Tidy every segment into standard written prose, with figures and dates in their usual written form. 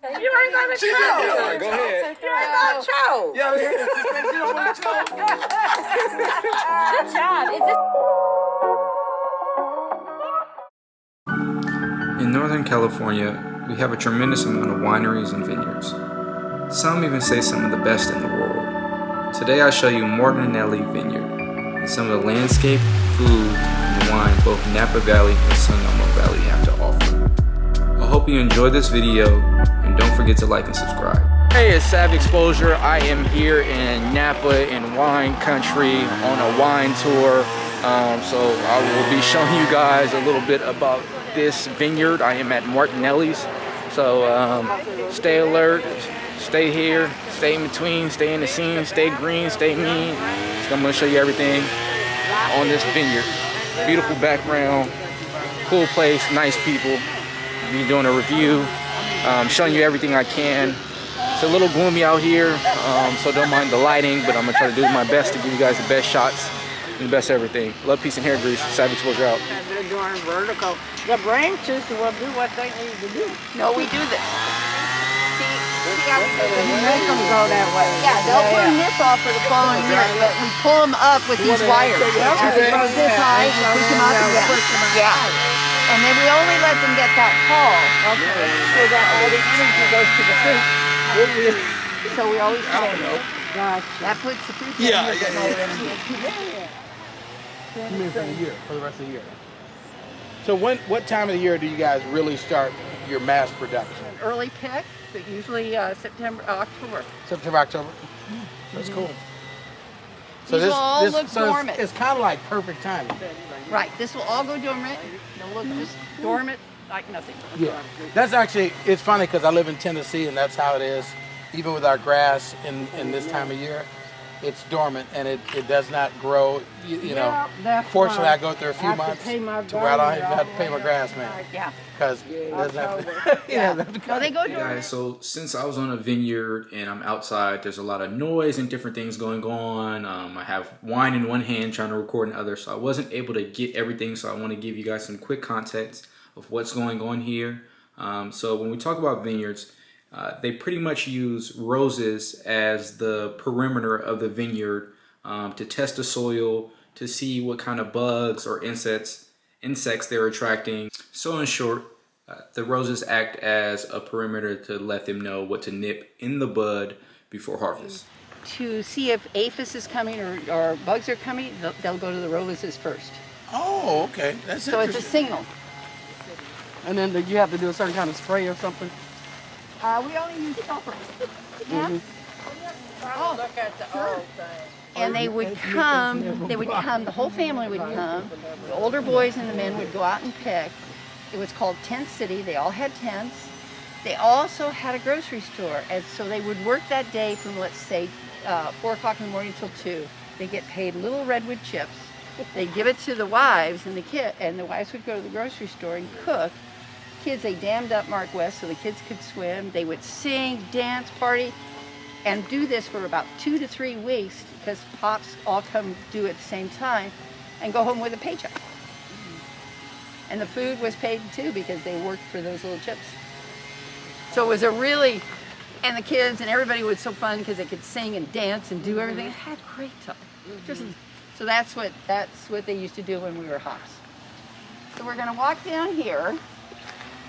You ain't gonna choke. Yeah, go ahead. You ain't gonna choke. Yeah, you don't want to choke. Good job. In Northern California, we have a tremendous amount of wineries and vineyards. Some even say some of the best in the world. Today I show you Martinelli Vineyard and some of the landscape, food, and wine both Napa Valley and Sonoma Valley have to offer. I hope you enjoyed this video and don't forget to like and subscribe. Hey, it's Sav Exposure. I am here in Napa in wine country on a wine tour. So I will be showing you guys a little bit about this vineyard. I am at Martinelli's. So stay alert, stay here, stay in between, stay in the scene, stay green, stay mean. So I'm gonna show you everything on this vineyard. Beautiful background, cool place, nice people. Be doing a review, showing you everything I can. It's a little gloomy out here, so don't mind the lighting, but I'm gonna try to do my best to give you guys the best shots and the best everything. Love, peace, and hair grease. Savage Exposure out. They're doing vertical. The branches will do what they need to do. No, we do this. See, you make them go that way. Yeah, they'll turn this off for the following year, but we pull them up with these wires. This high, push them up, yeah. And then we only let them get that tall. Okay. So that all the energy goes to the fruit. So we always I don't know. Gotcha. that puts the fruit Yeah, in. You mean for the year, for the rest of the year. So what time of the year do you guys really start your mass production? Early pick, but usually September, October. September, October? That's cool. These will all look dormant. It's kind of like perfect timing. Right, this will all go dormant. They'll look just dormant like nothing. Yeah. That's actually, it's funny because I live in Tennessee and that's how it is. Even with our grass in this time of year, it's dormant and it does not grow. You know, fortunately I go through a few months to where I don't even have to pay my grass man. Yeah. Because it doesn't have to. No, they go Hey dormant. guys, so since I was on a vineyard and I'm outside, there's a lot of noise and different things going on. I have wine in one hand trying to record in the other, so I wasn't able to get everything, so I want to give you guys some quick context of what's going on here. So when we talk about vineyards, they pretty much use roses as the perimeter of the vineyard to test the soil, to see what kind of bugs or insects they're attracting. So in short, the roses act as a perimeter to let them know what to nip in the bud before harvest. To see if aphis is coming or bugs are coming, they'll go to the roses first. Oh, okay. That's So it's a interesting. signal. And then you have to do a certain kind of spray or something? We only use sulfur. Yeah. Oh, look at the old thing. And they would come, the whole family would come. The older boys and the men would go out and pick. It was called Tent City. They all had tents. They also had a grocery store. And so they would work that day from, let's say, 4 o'clock in the morning till 2. They get paid little redwood chips. They give it to the wives and the wives would go to the grocery store and cook. Kids, they dammed up Mark West so the kids could swim. They would sing, dance, party, and do this for about 2 to 3 weeks because pops all come do it at the same time and go home with a paycheck. And the food was paid too because they worked for those little chips. So it was and the kids and everybody was so fun because they could sing and dance and do everything. It had a great time. So that's what they used to do when we were hops. So we're gonna walk down here.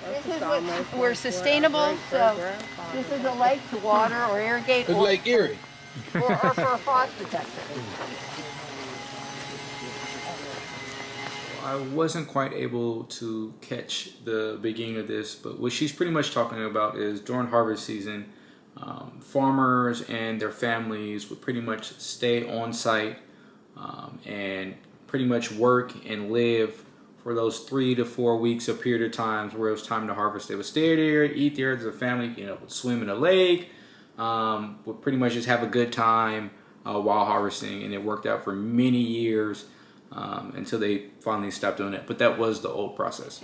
This is what we're sustainable, so this is a lake to water or irrigate It's Lake Erie. or for a frost protector. I wasn't quite able to catch the beginning of this, but what she's pretty much talking about is during harvest season, farmers and their families would pretty much stay on site and pretty much work and live for those 3 to 4 weeks, a period of times where it was time to harvest. They would stay there, eat there as a family, would swim in a lake, would pretty much just have a good time while harvesting, and it worked out for many years until they finally stopped doing it. But that was the old process.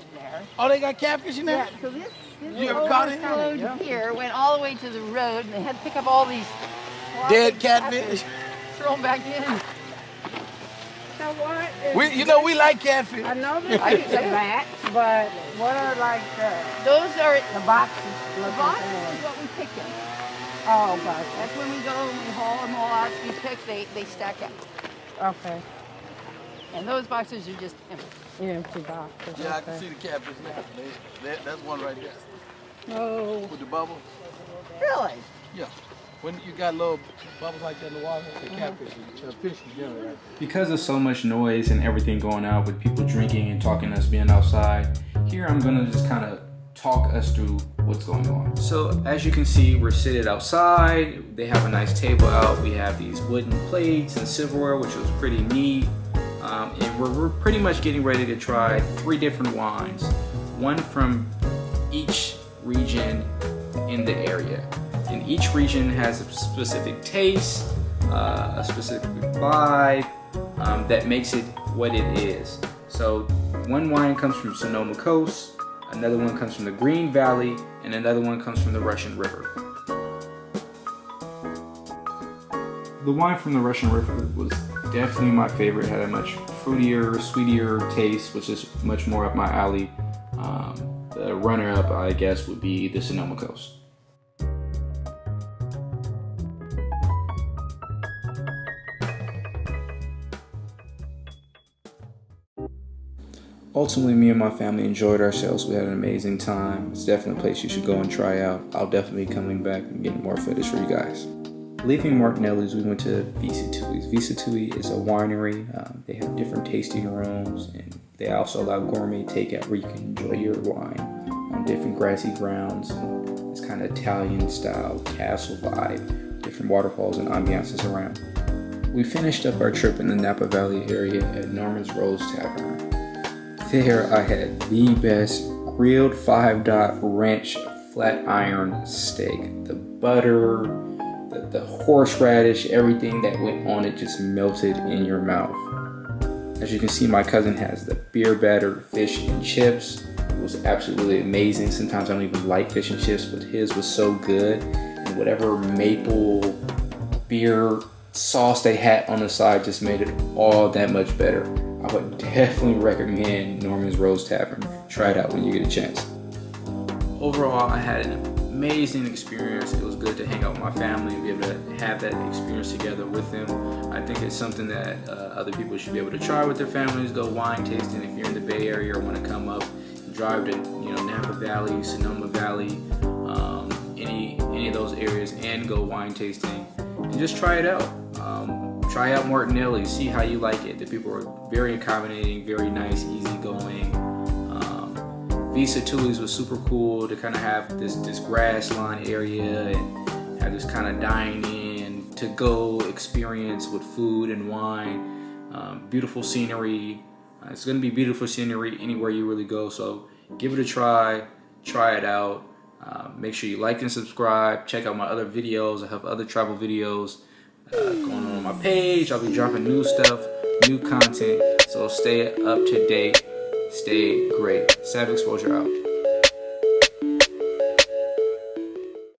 Oh, they got catfish in there? Yeah, so this You ever caught it? road here went all the way to the road, and they had to pick up all these Dead catfish? throw them back in. know what? We like catfish. I know that it's a bat, but what are like Those are the boxes? the boxes is what we pick in. Oh, boxes. That's when we go and we haul them all out to be picked. They stack up. Okay. And those boxes are just empty. Empty boxes. Yeah, I can see the catfish now. That's one right there. Oh. With the bubble. Really? Yeah. When you got little bubbles like that in the water, the catfish, the fish is generally right. Because of so much noise and everything going on with people drinking and talking us being outside, here I'm gonna just kind of talk us through what's going on. So as you can see, we're seated outside. They have a nice table out. We have these wooden plates and silverware, which was pretty neat. And we're pretty much getting ready to try 3 different wines, one from each region in the area. And each region has a specific taste, a specific vibe that makes it what it is. So one wine comes from Sonoma Coast, another one comes from the Green Valley, and another one comes from the Russian River. The wine from the Russian River was definitely my favorite. It had a much fruitier, sweeter taste, which is much more up my alley. The runner-up, I guess, would be the Sonoma Coast. Ultimately, me and my family enjoyed ourselves. We had an amazing time. It's definitely a place you should go and try out. I'll definitely be coming back and getting more footage for you guys. Leaving Martinelli's, we went to V.Sattui's. V.Sattui is a winery. They have different tasting rooms, and they also allow gourmet takeout where you can enjoy your wine on different grassy grounds. It's kind of Italian style, castle vibe, different waterfalls and ambiances around. We finished up our trip in the Napa Valley area at Norman's Rose Tavern. There I had the best grilled 5-dot ranch flat iron steak. The butter, the horseradish, everything that went on it just melted in your mouth. As you can see, my cousin has the beer battered fish and chips. It was absolutely amazing. Sometimes I don't even like fish and chips, but his was so good. And whatever maple beer sauce they had on the side just made it all that much better. I would definitely recommend Norman's Rose Tavern. Try it out when you get a chance. Overall, I had an amazing experience. It was good to hang out with my family and be able to have that experience together with them. I think it's something that other people should be able to try with their families. Go wine tasting if you're in the Bay Area or want to come up and drive to Napa Valley, Sonoma Valley, any of those areas, and go wine tasting and just try it out. Try out Martinelli, see how you like it. The people are very accommodating, very nice, easygoing. V.Sattui's was super cool to kind of have this grassland area and have this kind of dine-in to-go experience with food and wine. Beautiful scenery. It's going to be beautiful scenery anywhere you really go, so give it a try it out. Make sure you like and subscribe. Check out my other videos. I have other travel videos going on my page. I'll be dropping new stuff, new content, so stay up to date, stay great. Savage Exposure out.